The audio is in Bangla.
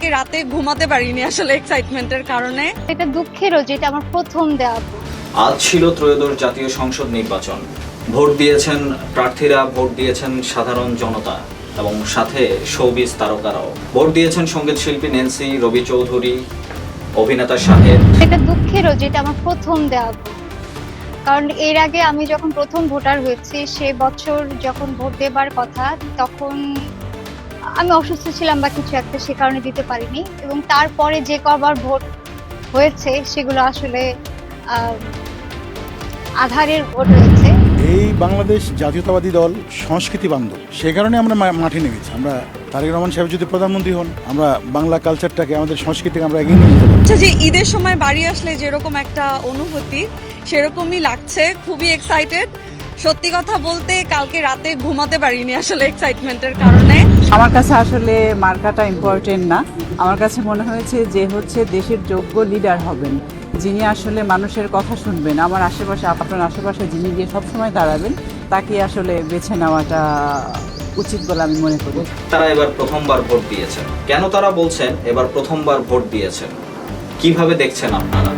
কালকে রাতে ঘুমাতে পারিনি আসলে এক্সাইটমেন্টের কারণে। এটা দুঃখেরও যেটা আমার প্রথম দেওয়া ভোট। আজ ছিল ত্রয়োদশ জাতীয় সংসদ নির্বাচন। ভোট দিয়েছেন প্রার্থীরা, ভোট দিয়েছেন সাধারণ জনতা এবং সাথে শোবিজ তারকারাও। ভোট দিয়েছেন সঙ্গীত শিল্পী নেন্সি, রবি চৌধুরী, অভিনেতা শাহেদ। এটা দুঃখেরও যেটা আমার প্রথম দেওয়া ভোট। কারণ এর আগে আমি যখন প্রথম ভোটার হয়েছি সে বছর যখন ভোট দেবার কথা তখন আমি অসুস্থ ছিলাম বা কিছু একটা, সে কারণে দিতে পারিনি। এবং তারপরে যে কবার ভোট হয়েছে সেগুলো আসলে আধারের ভোট হয়েছে। এই বাংলাদেশ জাতীয়তাবাদী দল সংস্কৃতি বান্ধব, সে কারণে আমরা মাঠে নেমেছি। আমরা তারেক রহমান সাহেব যদি প্রধানমন্ত্রী হন, আমরা বাংলা কালচারটাকে, আমাদের সংস্কৃতিকে আমরা এগিয়ে নিয়ে যেতে পারি। আচ্ছা, যে ঈদের সময় বাড়ি আসলে যেরকম একটা অনুভূতি সেরকমই লাগছে, খুবই এক্সাইটেড। সত্যি কথা বলতে কালকে রাতে ঘুমাতে পারিনি আসলে এক্সাইটমেন্টের কারণে। আমার কাছে আসলে মার্কাটা ইম্পর্টেন্ট না। আমার কাছে মনে হয়েছে যে হচ্ছে দেশের যোগ্য লিডার হবেন, যিনি আসলে মানুষের কথা শুনবেন, আমার আশেপাশে আপনার আশেপাশে যিনি গিয়ে সবসময় দাঁড়াবেন, তাকে আসলে বেছে নেওয়াটা উচিত বলে আমি মনে করি। তারা এবার প্রথমবার ভোট দিয়েছেন। কেন তারা বলছেন এবার প্রথমবার ভোট দিয়েছেন? কিভাবে দেখছেন আপনারা?